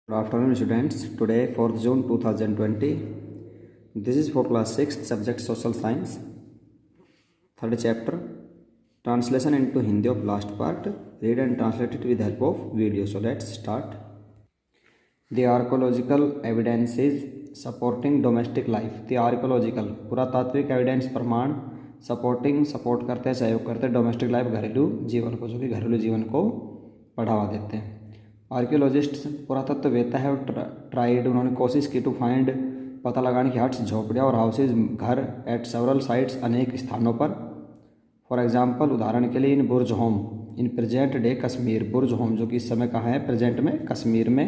Good afternoon, students. Today, 4th June 2020. This is for class 6, subject social science. Third chapter, translation into Hindi of last part. Read and translate it with help of video. So let's start. The archaeological evidences supporting domestic life. The archaeological पुरातात्विक evidence प्रमाण support करते हैं, सहयोग करते हैं domestic life घरेलू जीवन को, जो कि घरेलू जीवन को बढ़ावा देते हैं। आर्कियोलॉजिस्ट्स पुरातत्ववेत्ता है और ट्राइड उन्होंने कोशिश की टू फाइंड पता लगाने की हट्स झोपड़ियाँ और हाउसेज घर एट सेवरल साइट्स अनेक स्थानों पर। फॉर एग्जांपल उदाहरण के लिए in Burzahom in present day Kashmir, Burzahom जो कि इस समय कहाँ है, प्रेजेंट में कश्मीर में।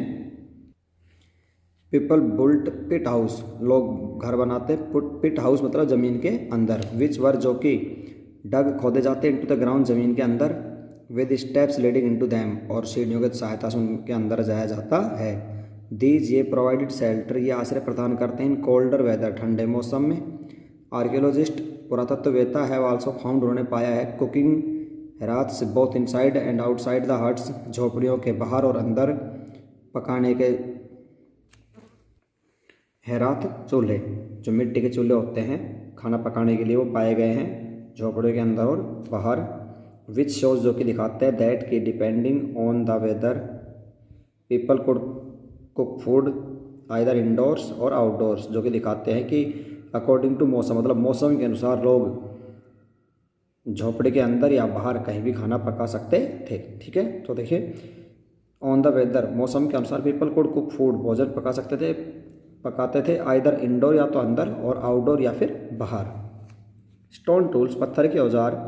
पीपल बुल्ट पिट हाउस, लोग घर बनाते पिट हाउस मतलब ज़मीन के अंदर। विच वर जो कि डग खोदे जाते इनटू द ग्राउंड ज़मीन के अंदर, with steps leading into them और सीढ़ियों की सहायता से उनके अंदर जाया जाता है। दीज ये प्रोवाइडेड शेल्टर, ये आश्रय प्रदान करते हैं इन कोल्डर वेदर, ठंडे मौसम में। आर्कियोलॉजिस्ट पुरातत्ववेत्ता है आल्सो फाउंड, उन्होंने पाया है cooking hearths both inside and outside the huts, झोपड़ियों के बाहर और अंदर पकाने के हेराथ चूल्हे, जो मिट्टी के चूल्हे होते हैं खाना पकाने के लिए, वो पाए गए हैं झोपड़ियों के अंदर और बाहर। विच शोज जो कि दिखाते हैं दैट कि depending on the weather people could cook food either indoors और आउटडोर्स, जो कि दिखाते हैं कि अकॉर्डिंग टू मौसम मतलब मौसम के अनुसार लोग झोपड़े के अंदर या बाहर कहीं भी खाना पका सकते थे। ठीक है, तो देखिए ऑन द वेदर मौसम के अनुसार पीपल कुड कुक फूड भोजन पकाते थे आइदर इंडोर या तो अंदर और आउटडोर या फिर बाहर। स्टोन टूल्स पत्थर के औजार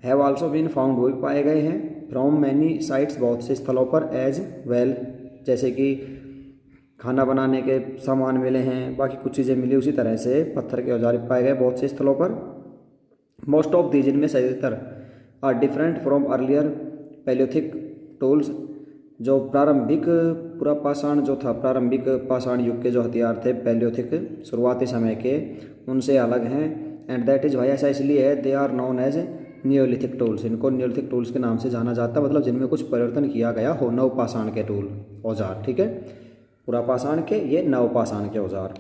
हैव आल्सो बीन फाउंड, वो भी पाए गए हैं फ्रॉम मैनी साइट्स, बहुत से स्थलों पर। एज वेल जैसे कि खाना बनाने के सामान मिले हैं, बाकी कुछ चीज़ें मिली, उसी तरह से पत्थर के औजार पाए गए बहुत से स्थलों पर। मोस्ट ऑफ दीज इनमें से अधिकतर are different from earlier palaeolithic tools, जो प्रारंभिक पुरापाषाण जो था, प्रारंभिक पाषाण युग के जो हथियार थे पैलियोथिक शुरुआती समय के, उनसे अलग हैं। एंड दैट इज वाई, ऐसा इसलिए है, they are known as neolithic tools, इनको नियोलिथिक टूल्स के नाम से जाना जाता है, मतलब जिनमें कुछ परिवर्तन किया गया हो। नवपाषाण के टूल औजार, ठीक है, पुरापाषाण के, ये नवपाषाण के औजार।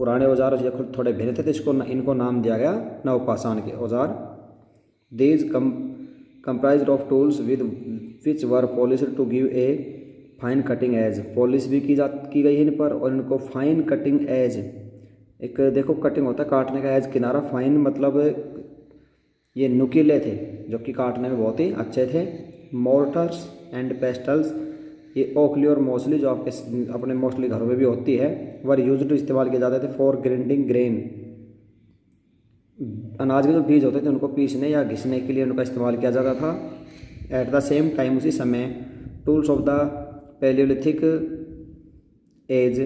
पुराने औजार जो थोड़े भिन्न थे तो इनको नाम दिया गया नवपाषाण के औजार। These comprised of tools with which were polished to give a fine cutting edge, polish भी की गई है इन पर और इनको फाइन कटिंग एज, एक देखो कटिंग होता है काटने का, एज किनारा, फाइन मतलब ये नुकीले थे जो कि काटने में बहुत ही अच्छे थे। मोर्टर्स एंड पेस्टल्स, ये ओखली और मोसली जो आपके अपने मोस्टली घरों में भी होती है, वर यूज्ड इस्तेमाल किए जाते थे फॉर ग्राइंडिंग ग्रेन, अनाज के जो बीज होते थे उनको पीसने या घिसने के लिए उनका इस्तेमाल किया जाता था। एट द सेम टाइम उसी समय tools of the palaeolithic age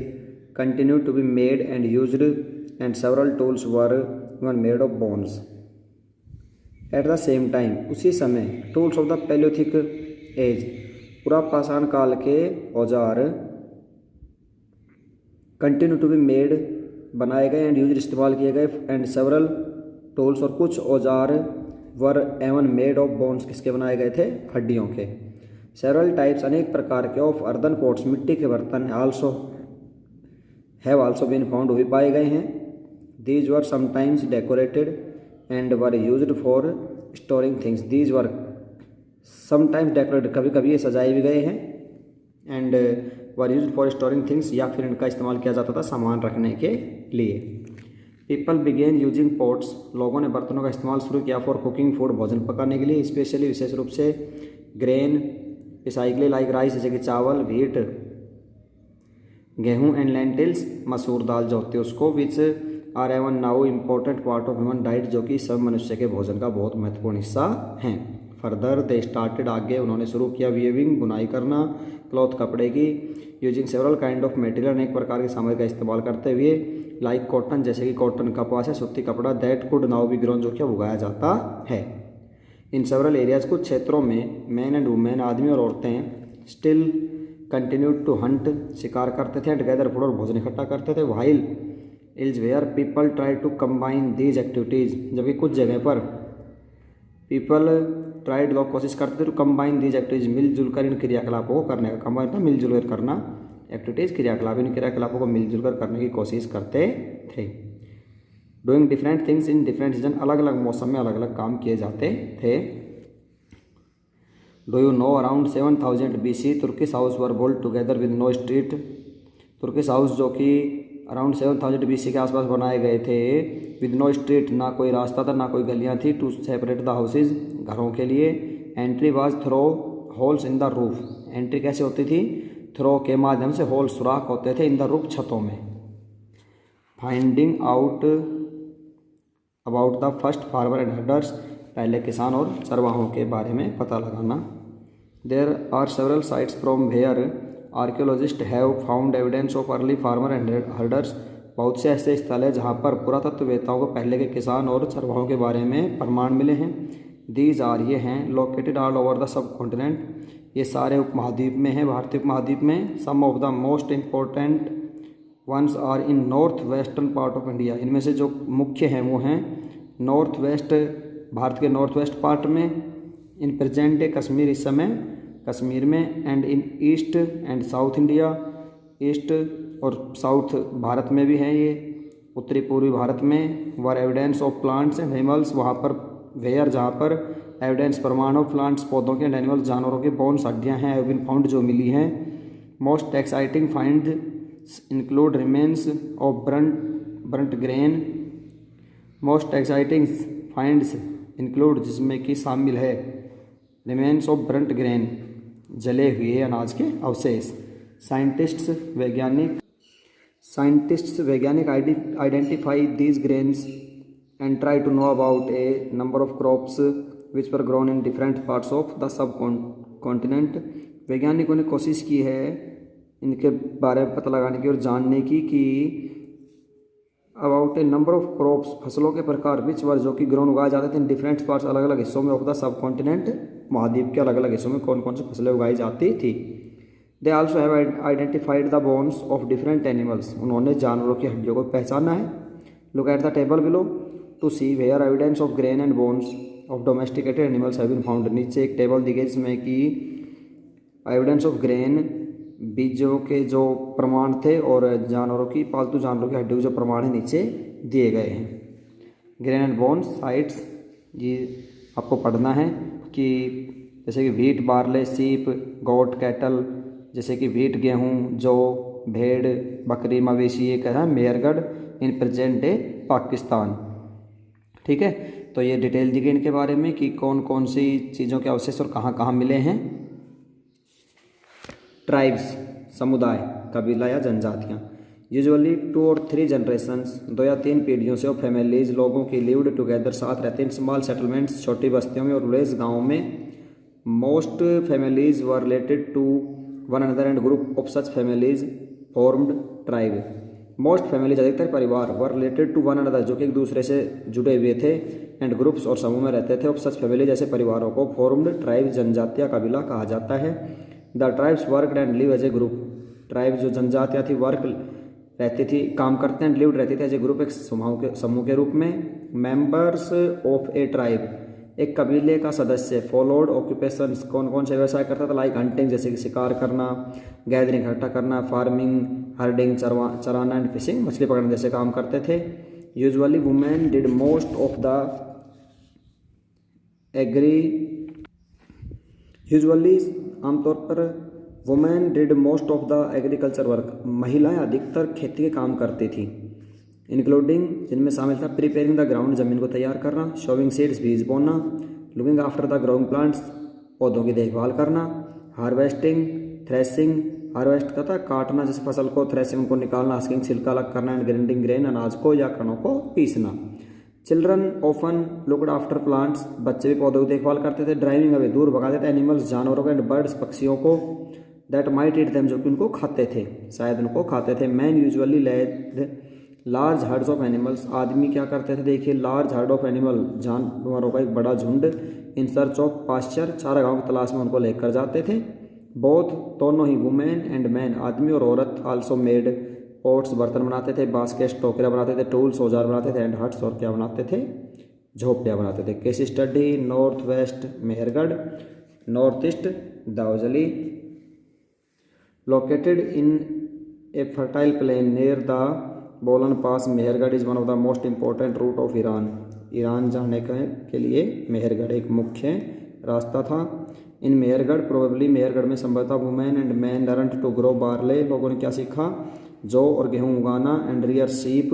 continue to be made and used and several tools were made of bones. At the same time उसी समय tools of the palaeolithic age, पुरापाषाण काल के औजार, continue to be made बनाए गए and used इस्तेमाल किए गए, एंड सेवरल टूल्स और कुछ औजार वर एवन मेड ऑफ बोन्स, किसके बनाए गए थे, हड्डियों के। सेवरल टाइप्स अनेक प्रकार के ऑफ अर्दन पॉट्स, मिट्टी के बर्तन also have also been found, भी पाए गए हैं। These were sometimes decorated and were used for storing things, these were sometimes decorated, कभी कभी ये सजाए भी गए हैं, and were used for storing things, या फिर इनका इस्तेमाल किया जाता था सामान रखने के लिए। पीपल बिगेन यूजिंग पॉट्स, लोगों ने बर्तनों का इस्तेमाल शुरू किया फॉर कुकिंग फूड, भोजन पकाने के लिए, स्पेशली विशेष रूप से ग्रेन पिसाई के लिए, लाइक राइस जैसे कि चावल, व्हीट गेहूं, एंड लेंटिल्स मसूर दाल जो होती है उसको, which are even now important part of human diet, जो कि सब मनुष्य के भोजन का बहुत महत्वपूर्ण हिस्सा हैं। फर्दर दे स्टार्टेड, आगे उन्होंने शुरू किया वीविंग, बुनाई करना, क्लॉथ कपड़े की, using several kind of material, अनेक प्रकार की सामग्री का इस्तेमाल करते हुए, लाइक कॉटन जैसे कि कॉटन कपास है, सूती कपड़ा, that could now B grown, जो कि उगाया जाता है। इन सेवरल एरियाज, कुछ क्षेत्रों में मैन एंड वुमेन, आदमी और औरतें, स्टिल कंटिन्यूड टू हंट, शिकार करते थे, एंड गैदर फूड और भोजन इकट्ठा करते थे। While elsewhere people try to combine these activities, जबकि कुछ जगह पर पीपल ट्राइड लोग कोशिश करते थे टू कंबाइन दीज एक्टिविटीज, मिलजुल कर इन क्रियाकलापों को करने का। कंबाइन था मिलजुल कर करना, एक्टिविटीज क्रियाकलाप, इन क्रियाकलापों को मिलजुल कर करने की कोशिश करते थे। Doing different things in different season, अलग अलग मौसम में अलग अलग काम किए जाते थे। Do you know around 7000 BC Turkish house were built together with no street. Turkish house जो कि अराउंड 7000 BC के आसपास बनाए गए थे, विद नो स्ट्रीट, ना कोई रास्ता था ना कोई गलियां थी, टू सेपरेट द हाउसेज, घरों के लिए। Entry was through holes in the roof, entry कैसे होती थी? थ्रो के माध्यम से, होल सुराख होते थे, इन द रूफ छतों में। Finding out about the first farmer and herders, पहले किसान और चरवाहों के बारे में पता लगाना। There are several sites from where archaeologists have found evidence of early farmer and herders, बहुत से ऐसे स्थल है जहाँ पर पुरातत्ववेत्ताओं को पहले के किसान और चरवाहों के बारे में प्रमाण मिले हैं। दीज आर, ये हैं, located all over the subcontinent, ये सारे उपमहाद्वीप में हैं, भारतीय उपमहाद्वीप में। Some of the most important ones are in north western part of India, इनमें से जो मुख्य हैं वो हैं नॉर्थ वेस्ट, भारत के नॉर्थ वेस्ट पार्ट में, इन प्रेजेंट डे कश्मीर, इस समय कश्मीर में, and in east and south India, east और साउथ भारत में भी हैं ये, उत्तरी पूर्वी भारत में। Were evidence of plants and animals, वहाँ पर वेयर जहाँ पर एविडेंस प्रमाण ऑफ प्लांट्स, पौधों के, एंड एनिमल्स, जानवरों के बोन्स, हड्डियाँ हैं, हैव बीन फाउंड, जो मिली हैं। Most exciting find include remains of Brunt grain, most exciting finds include, जिसमें कि शामिल है रिमेन्स ऑफ ब्रंट ग्रेन, जले हुए अनाज के अवशेष। साइंटिस्ट्स वैज्ञानिक identify these grains and try to know about a number of crops which were grown in different parts of the subcontinent. वैज्ञानिकों ने कोशिश की है इनके बारे में पता लगाने की और जानने की कि about a number of crops, फसलों के प्रकार, विच वर, जो कि ग्रोन उगाए जाते थे इन डिफरेंट पार्ट्स, अलग अलग हिस्सों में ऑफ द सब कॉन्टिनेंट, महाद्वीप के अलग अलग हिस्सों में कौन कौन सी फसलें उगाई जाती थी। They also have identified the bones of different animals, उन्होंने जानवरों की हड्डियों को पहचाना है। Look at the table below to see where evidence of grain and bones of domesticated animals have been found. नीचे एक टेबल दी गई जिसमें कि एविडेंस ऑफ ग्रेन, बीजों के जो प्रमाण थे, और जानवरों की, पालतू जानवरों की हड्डियों के जो प्रमाण है नीचे दिए गए हैं। ग्रेन एंड बोन्स साइट्स, ये आपको पढ़ना है कि जैसे कि व्हीट, बार्ले, सीप, गोट, कैटल, जैसे कि व्हीट गेहूँ, जौ, भेड़, बकरी, मवेशी, ये कह रहा है मेहरगढ़ इन प्रेजेंट डे पाकिस्तान। ठीक है, तो ये डिटेल दी गई इनके बारे में कि कौन कौन सी चीज़ों के अवशेष और कहाँ कहाँ मिले हैं। ट्राइब्स, समुदाय, कबीला या जनजातियाँ। यूजुअली 2 और 3 जनरेशंस, 2 या 3 पीढ़ियों से, और फैमिलीज, लोगों की लिव्ड टुगेदर, साथ रहते हैं, स्मॉल सेटलमेंट्स, छोटी बस्तियों में, और विलेज, गाँव में। Most families were related to one another and group of such families formed tribe. Most families, अधिकतर परिवार, were related to one another, जो कि एक दूसरे से जुड़े हुए थे, एंड ग्रुप्स, और समूह में रहते थे, ऑफ सच फैमिली, जैसे परिवारों को फॉर्म्ड ट्राइब, जनजातियाँ, कबीला कहा जाता है। The tribes work and live as a group, tribe जो जनजातियाँ थी वर्क रहती थी, काम करते हैं, लिव्ड रहती थी एज ए ग्रुप, एक समूह के रूप में। मेंबर्स ऑफ ए ट्राइब, एक कबीले का सदस्य। फॉलोड ऑक्यूपेशंस, कौन कौन से व्यवसाय करता था? लाइक हंटिंग, जैसे कि शिकार करना, गैदरिंग, इकट्ठा करना, फार्मिंग, हर्डिंग, चराना, एंड फिशिंग, मछली पकड़ने जैसे काम करते थे। Usually women did most of the usually आमतौर पर women did most of the agriculture work, महिलाएं अधिकतर खेती के काम करती थी। इंक्लूडिंग, जिनमें शामिल था प्रिपेयरिंग द ग्राउंड, जमीन को तैयार करना, शोविंग सीड्स, बीज बोना, looking after the growing plants, पौधों की देखभाल करना, हार्वेस्टिंग, थ्रेसिंग, हार्वेस्ट का था काटना, जैसे फसल को, थ्रेसिंग को निकालना, हस्किंग छिलका अलग करना, एंड ग्राइंडिंग ग्रेन, अनाज को या कणों को पीसना। Children often looked after plants, बच्चे भी पौधों की देखभाल करते थे। ड्राइविंग अवे, दूर भगाते थे, एनिमल्स, जानवरों को, एंड बर्ड्स, पक्षियों को, दैट माइट ईट देम, जो कि उनको खाते थे, शायद उनको खाते थे। Man usually led large herds of animals, आदमी क्या करते थे? देखिए, लार्ज हर्ड ऑफ एनिमल, जानवरों का एक बड़ा झुंड, इन सर्च ऑफ पास्चर, चारागाहों की तलाश में उनको लेकर जाते थे। बोथ, दोनों ही, वुमेन एंड मैन, आदमी और औरत, आल्सो मेड पोट्स, बर्तन बनाते थे, बास्केट्स, टोकरियाँ बनाते थे, टूल्स, औजार बनाते थे, एंड हट्स, और क्या बनाते थे? झोपड़ियाँ बनाते थे। Case study north west Mehrgarh, north east Daojali, located in a fertile plain near the Bolan pass. Mehrgarh is one of the most important route of Iran. Iran जाने के लिए मेहरगढ़ एक मुख्य रास्ता था। इन मेहरगढ़ प्रोबेबली मेहरगढ़ में संभवतः women and man learned to grow barley, लोगों ने क्या सीखा, जौ और गेहूँ उगाना, and rear sheep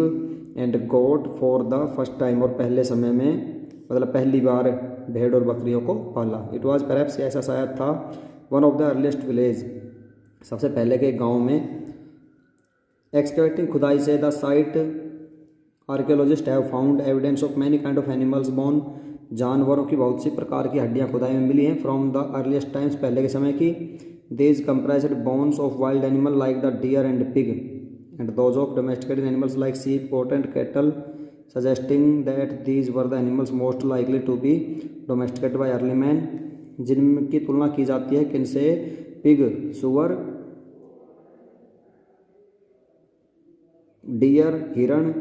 and goat for the first time, और पहले समय में मतलब पहली बार भेड़ और बकरियों को पाला। इट वॉज परहैप्स, ऐसा शायद था, one of the earliest village, सबसे पहले के गाँव में। एक्सकेवेटिंग खुदाई से the site archaeologist have found evidence of many kind of animals bone, जानवरों की बहुत सी प्रकार की हड्डियाँ खुदाई में मिली हैं। फ्रॉम द अर्लीस्ट टाइम्स, पहले के समय की। These comprised bones of wild animal like the deer and pig and those of domesticated animals like sheep, goat and cattle, suggesting that these were the animals most likely to be domesticated by early man, जिनकी तुलना की जाती है किनसे, pig, सुअर, dear, हिरण,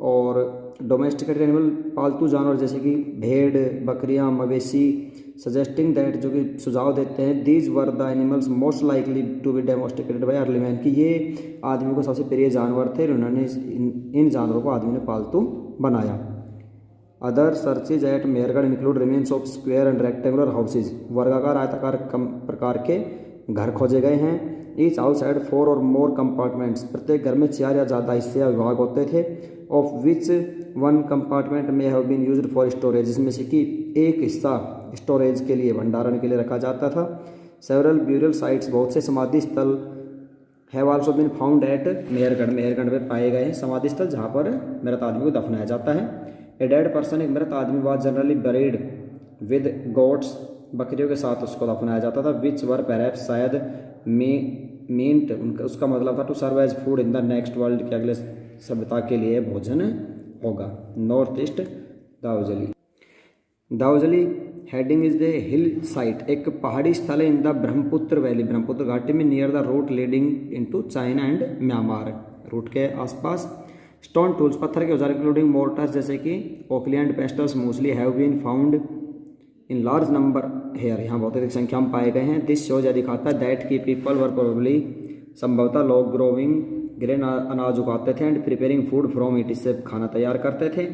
और domesticated animal पालतू जानवर जैसे कि भेड़, बकरियां, मवेशी। सजेस्टिंग दैट, जो कि सुझाव देते हैं, these were the animals most likely to be domesticated by early man, कि ये आदमी को सबसे प्रिय जानवर थे, उन्होंने इन जानवरों को आदमी ने पालतू बनाया। Other searches at Mehrgarh include remains of square and rectangular houses, वर्गाकार आयताकार प्रकार के घर खोजे गए हैं। ईच हाउस हैड 4 और मोर कंपार्टमेंट्स, प्रत्येक घर में 4 या ज़्यादा हिस्से या विभाग होते थे। Of which 1 compartment may have been used for storage, जिसमें से कि एक हिस्सा स्टोरेज के लिए, भंडारण के लिए रखा जाता था। सेवरल ब्यूरल साइट्स, बहुत से समाधि स्थल have also been found at Mehrgarh, Mehrgarh में पाए गए हैं समाधि स्थल जहाँ पर मृत आदमी को दफनाया जाता है। ए डेड पर्सन, एक मृत आदमी was generally buried with goats, बकरियों के साथ उसको दफनाया जाता था। विच वर परहैप्स, शायद मीट, उसका मतलब था to serve as food in the next world, के अगले सभ्यता के लिए भोजन होगा। North east Daojali, Daojali Hading is the hill site, एक पहाड़ी स्थल है in the Brahmaputra valley, Brahmaputra घाटी में, near the route leading into China and Myanmar, route के आसपास। स्टोन टूल्स, पत्थर के औजार इंक्लूडिंग मोर्टार्स जैसे कि ओकली and pestles mostly have been found in large number here, यहाँ बहुत अधिक संख्या में पाए गए हैं। दिस शोज, यह दिखाता है, दैट की पीपल वर प्रोबेबली, संभवतः लोग ग्रोविंग ग्रेन, अनाज उगाते थे, and preparing food from it, इससे खाना तैयार करते थे।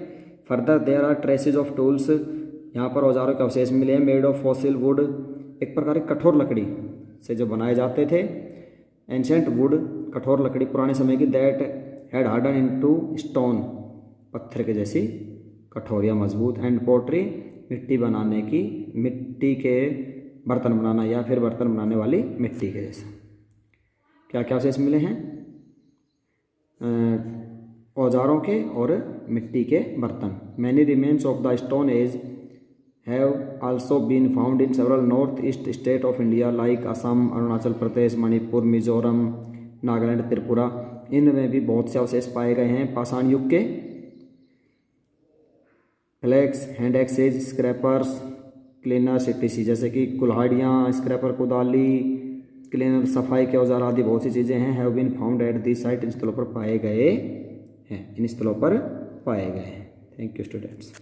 Further there are traces of tools, यहाँ पर औजारों के अवशेष मिले हैं। मेड ऑफ फॉसिल वुड, एक प्रकार की कठोर लकड़ी से जो बनाए जाते थे। एंशेंट वुड, कठोर लकड़ी पुराने समय की। That had harden into stone, पत्थर के जैसी कठोर या मजबूत। एंड पोट्री, मिट्टी बनाने की, मिट्टी के बर्तन बनाना या फिर बर्तन बनाने वाली मिट्टी के जैसा। क्या क्या अवशेष मिले हैं, औजारों के और मिट्टी के बर्तन। Many remains of the stone age have also been found in several north east state of India like Assam, Arunachal Pradesh, Manipur, Mizoram, Nagaland, Tripura. इनमें भी बहुत से अवशेष पाए गए हैं पाषाण युग के। Flakes, hand axes, scrapers, cleaners etc, जैसे कि कुल्हाड़ियाँ, स्क्रैपर, कुदाली, क्लीनर, सफाई के औजार आदि बहुत सी चीज़ें हैं। Have been found at this site, इन स्थलों पर पाए गए हैं, इन स्थलों पर पाए गए हैं। Thank you students.